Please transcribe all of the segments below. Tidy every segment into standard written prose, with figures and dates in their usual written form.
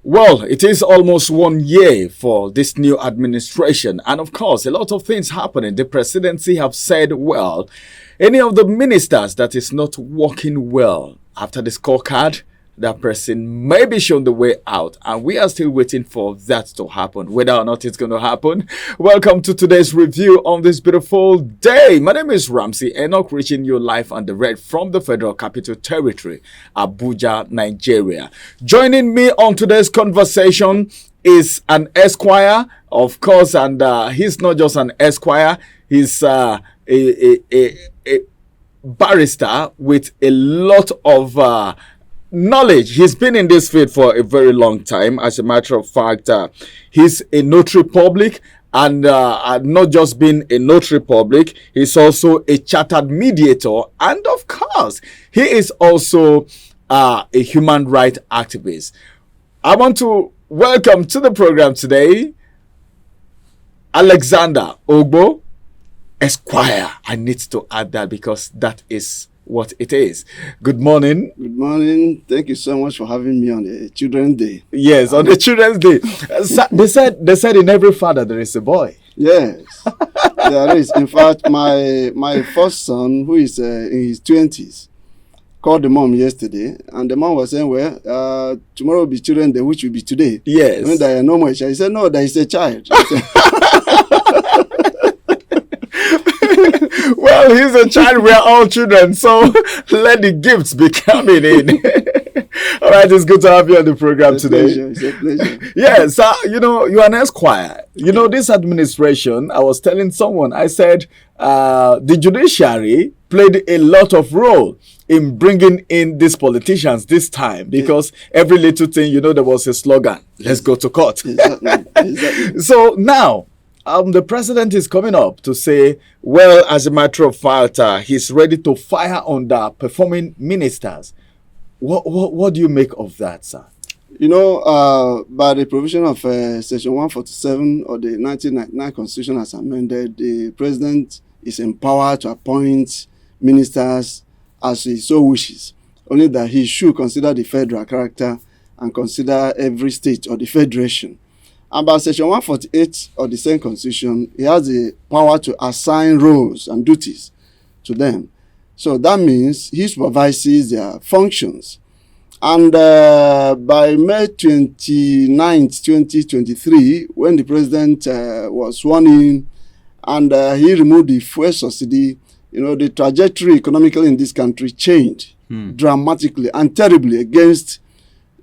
Well, it is almost 1 year for this new administration. And of course, a lot of things happening. The presidency have said, well, any of the ministers that is not working well after the scorecard, that person may be shown the way out. And we are still waiting for that to happen, whether or not it's going to happen. Welcome to today's review on this beautiful day. My name is Ramsey Enoch, reaching you live on the red from the Federal Capital Territory, Abuja, Nigeria. Joining me on today's conversation is an Esquire, of course, and he's not just an Esquire, he's a barrister with a lot of knowledge. He's been in this field for a very long time. As a matter of fact, he's a notary public, and not just being a notary public, he's also a chartered mediator, and of course, he is also a human rights activist. I want to welcome to the program today Alexander Ogbo, Esquire. I need to add that because that is what it is. Good morning. Good morning. Thank you so much for having me on the Children's Day. Yes, on the Children's Day. They said in every father there is a boy. Yes, there is. In fact, my first son, who is in his 20s, called the mom yesterday, and the mom was saying, well, tomorrow will be Children's Day, which will be today. Yes. When there are no more child. He said, no, there is a child. Well, he's a child. We are all children, so let the gifts be coming in. All right, it's good to have you on the program today. It's a pleasure. Yes, you're an Esquire. This administration, I was telling someone, I said, the judiciary played a lot of role in bringing in these politicians this time, because every little thing, there was a slogan, let's go to court. Exactly. So now, the president is coming up to say, well, as a matter of fact, he's ready to fire underperforming ministers. What do you make of that, sir? By the provision of Section 147 of the 1999 Constitution as amended, the president is empowered to appoint ministers as he so wishes, only that he should consider the federal character and consider every state or the federation. And by Section 148 of the same Constitution, he has the power to assign roles and duties to them. So that means he supervises their functions. And by May 29, 2023, when the president was sworn in and he removed the fuel subsidy, the trajectory economically in this country changed dramatically and terribly against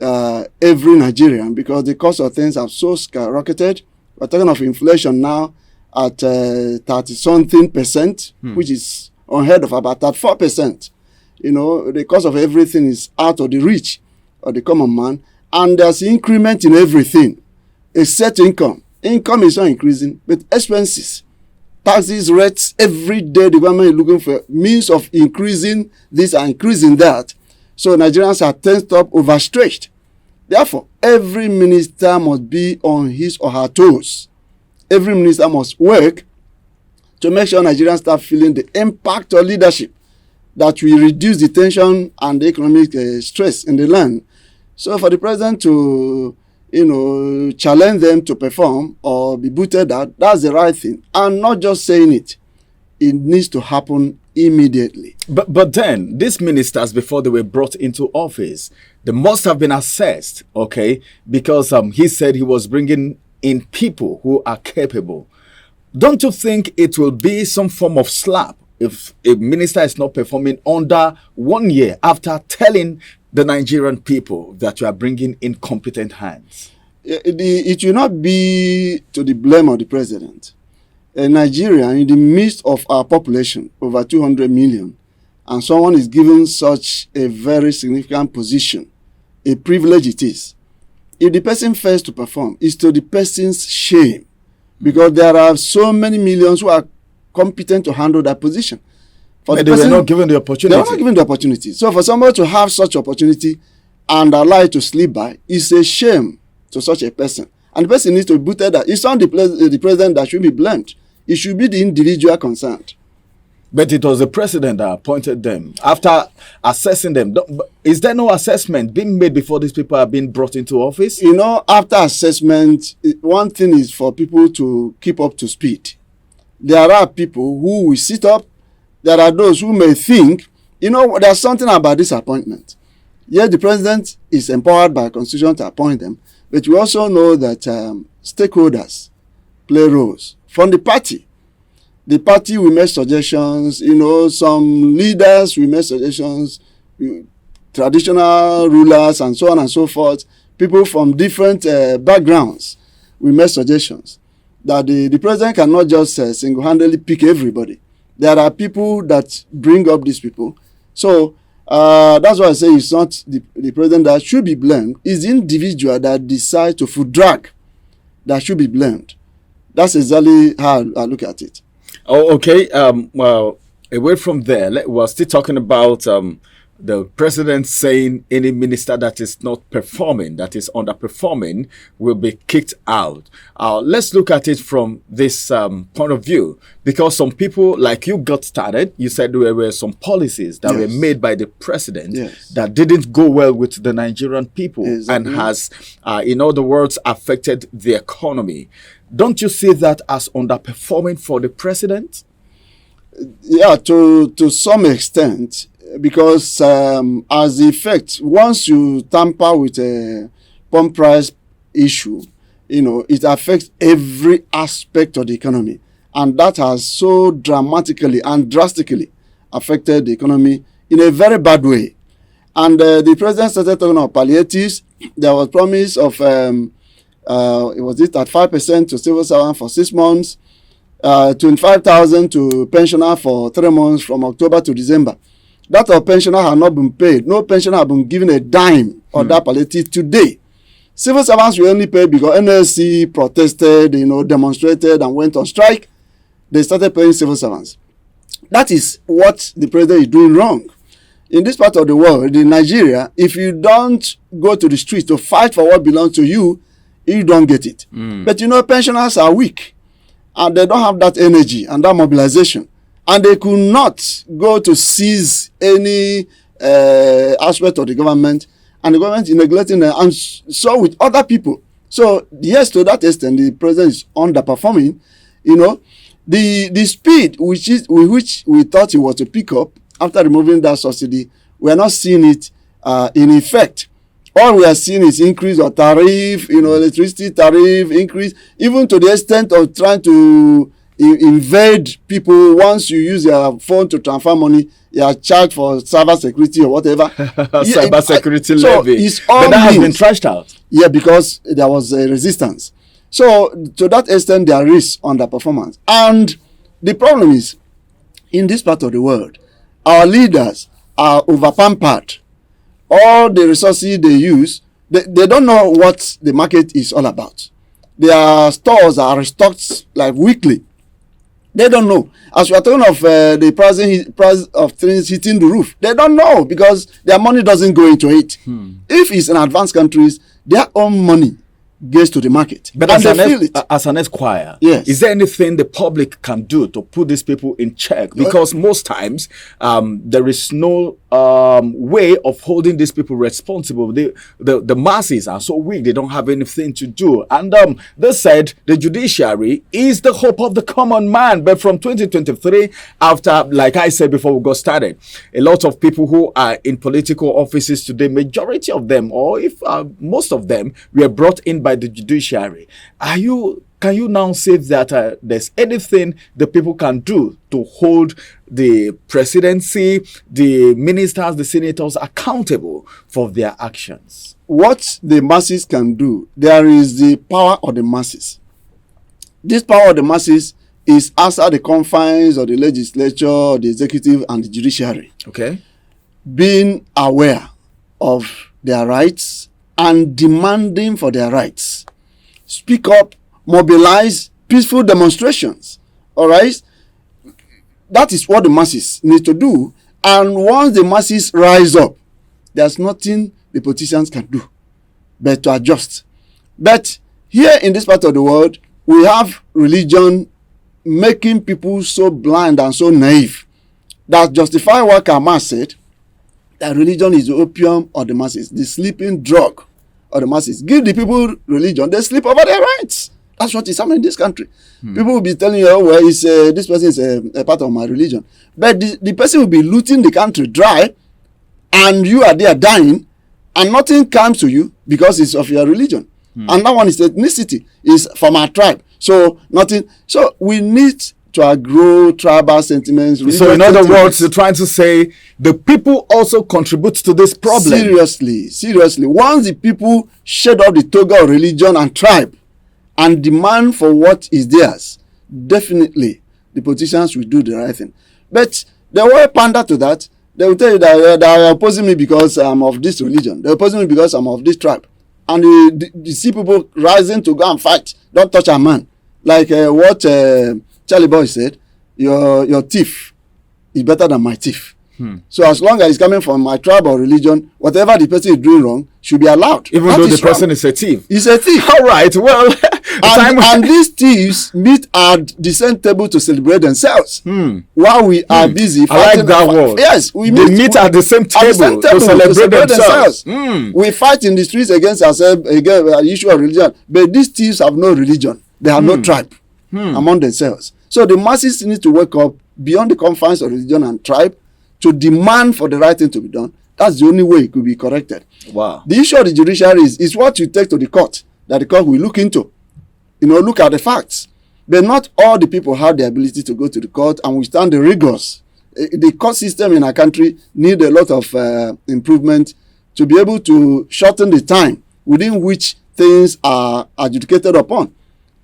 every Nigerian, because the cost of things have so skyrocketed. We're talking of inflation now at 30-something%, which is unheard of, about 4%. The cost of everything is out of the reach of the common man, and there's increment in everything except income. Income is not increasing, but expenses, taxes, rates, every day the government is looking for means of increasing this and increasing that. So Nigerians are tensed up, overstretched. Therefore, every minister must be on his or her toes. Every minister must work to make sure Nigerians start feeling the impact of leadership that will reduce the tension and the economic stress in the land. So for the president to, challenge them to perform or be booted out, that's the right thing. And not just saying it. It needs to happen immediately. But then, these ministers, before they were brought into office, they must have been assessed, okay? Because he said he was bringing in people who are capable. Don't you think it will be some form of slap if a minister is not performing under 1 year after telling the Nigerian people that you are bringing in competent hands? It will not be to the blame of the president. Nigeria, in the midst of our population, over 200 million, and someone is given such a very significant position, a privilege it is. If the person fails to perform, it's to the person's shame, because there are so many millions who are competent to handle that position. But they were not given the opportunity. They were not given the opportunity. So for somebody to have such opportunity and allow it to slip by, it's a shame to such a person. And the person needs to be booted out. It's not the president that should be blamed. It should be the individual concerned. But it was the president that appointed them after assessing them. Is there no assessment being made before these people are being brought into office? You know, after assessment, one thing is for people to keep up to speed. There are people who will sit up. There are those who may think, you know, there's something about this appointment. Yes, the president is empowered by constitution to appoint them, but we also know that stakeholders play roles. From the party will make suggestions, you know, some leaders will make suggestions, traditional rulers and so on and so forth, people from different backgrounds will make suggestions. That the president cannot just single-handedly pick everybody. There are people that bring up these people. So that's why I say it's not the president that should be blamed. It's the individual that decides to foot drag that should be blamed. That's exactly how I look at it. Oh, okay. Well, away from there, we're still talking about the president saying any minister that is not performing, that is underperforming, will be kicked out. Let's look at it from this point of view, because some people like you got started. You said there were some policies that were made by the president that didn't go well with the Nigerian people and has, in other words, affected the economy. Don't you see that as underperforming for the president? Yeah, to some extent, because as the effect, once you tamper with a pump price issue, you know, it affects every aspect of the economy. And that has so dramatically and drastically affected the economy in a very bad way. And the president started talking about palliatives. There was promise of, it was it at 5% to civil servant for 6 months, 25,000 to pensioner for 3 months from October to December. That of pensioner had not been paid. No pensioner had been given a dime on that palliative today. Civil servants were only paid because NLC protested, you know, demonstrated and went on strike. They started paying civil servants. That is what the president is doing wrong. In this part of the world, in Nigeria, if you don't go to the streets to fight for what belongs to you, you don't get it. But you know, pensioners are weak and they don't have that energy and that mobilization. And they could not go to seize any aspect of the government, and the government is neglecting them, and so with other people. So yes, to that extent, the president is underperforming. You know, the speed with which we thought he was to pick up after removing that subsidy, we are not seeing it in effect. All we are seeing is increase of tariff, you know, electricity tariff increase, even to the extent of trying to invade people. Once you use your phone to transfer money, you are charged for cyber security or whatever. Cyber security levy. It's all but that has been trashed out. Yeah, because there was a resistance. So to that extent, there is underperformance. And the problem is, in this part of the world, our leaders are over-pampered. All the resources they use, they don't know what the market is all about. Their stores are restocked like weekly. They don't know. As we are talking of the price of things hitting the roof, they don't know because their money doesn't go into it. If it's in advanced countries, their own money gets to the market. But and they feel it. As an esquire, yes, is there anything the public can do to put these people in check? Because most times there is no way of holding these people responsible. The masses are so weak, they don't have anything to do. And they said the judiciary is the hope of the common man. But from 2023, after, like I said before we got started, a lot of people who are in political offices today, majority of them, or if most of them, were brought in by the judiciary. Can you now say that there's anything the people can do to hold the presidency, the ministers, the senators accountable for their actions? What the masses can do, there is the power of the masses. This power of the masses is outside the confines of the legislature, the executive, and the judiciary. Okay. Being aware of their rights and demanding for their rights. Speak up, mobilize, peaceful demonstrations. All right? That is what the masses need to do. And once the masses rise up, there's nothing the politicians can do but to adjust. But here in this part of the world, we have religion making people so blind and so naive that justify what Karl said, that religion is the opium of the masses, the sleeping drug of the masses. Give the people religion, they sleep over their rights. That's what is happening in this country. People will be telling you, oh, well, this person is a part of my religion. But the person will be looting the country dry, and you are there dying, and nothing comes to you because it's of your religion. And that one is ethnicity, is from our tribe. So nothing. So we need to outgrow tribal sentiments. So in other words, you're trying to say the people also contribute to this problem. Seriously. Once the people shed off the toga of religion and tribe and demand for what is theirs, definitely the politicians will do the right thing. But they will pander to that. They will tell you that they are opposing me because I'm of this religion. They're opposing me because I'm of this tribe. And you see people rising to go and fight. Don't touch a man. Like what Charlie Boy said, your thief is better than my thief. So as long as it's coming from my tribe or religion, whatever the person is doing wrong should be allowed. Even though the person is a thief. He's a thief. All right, well. and these thieves meet at the same table to celebrate themselves. While we are busy. I like that word. Yes, they meet at the same table, to celebrate themselves. We fight in the streets against ourselves, against the issue of religion. But these thieves have no religion. They have no tribe among themselves. So the masses need to wake up beyond the confines of religion and tribe to demand for the right thing to be done. That's the only way it could be corrected. Wow. The issue of the judiciary is what you take to the court, that the court will look into. Look at the facts. But not all the people have the ability to go to the court and withstand the rigors. The court system in our country need a lot of improvement to be able to shorten the time within which things are adjudicated upon.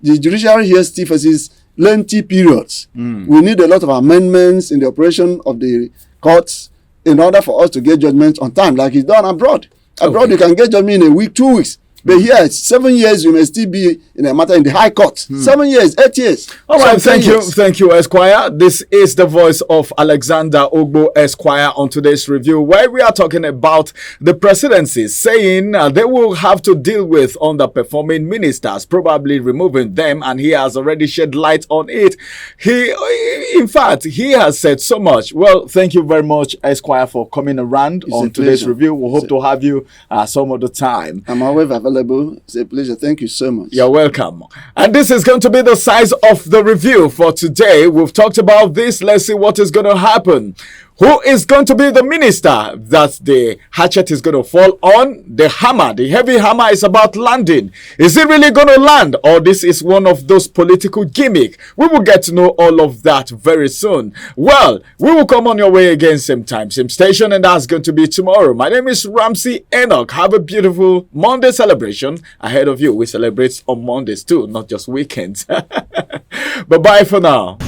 The judiciary here still faces lengthy periods. We need a lot of amendments in the operation of the courts in order for us to get judgment on time, like it's done abroad. Abroad, you can get judgment in a week, 2 weeks. But here, 7 years, you may still be in a matter in the High Court. 7 years, 8 years. All right, thank you, Esquire. This is the voice of Alexander Ogbo, Esquire, on today's review, where we are talking about the presidency, saying they will have to deal with underperforming ministers, probably removing them, and he has already shed light on it. In fact, he has said so much. Well, thank you very much, Esquire, for coming around on today's review. We hope to have you some of the time. I'm always available. It's a pleasure. Thank you so much. You're welcome. And this is going to be the size of the review for today. We've talked about this. Let's see what is going to happen. Who is going to be the minister that the hatchet is going to fall on? The hammer, the heavy hammer is about landing. Is it really going to land, or this is one of those political gimmick? We will get to know all of that very soon. Well, we will come on your way again, same time, same station, and that's going to be tomorrow. My name is Ramsey Enoch. Have a beautiful Monday celebration ahead of you. We celebrate on Mondays too, not just weekends. Bye-bye for now.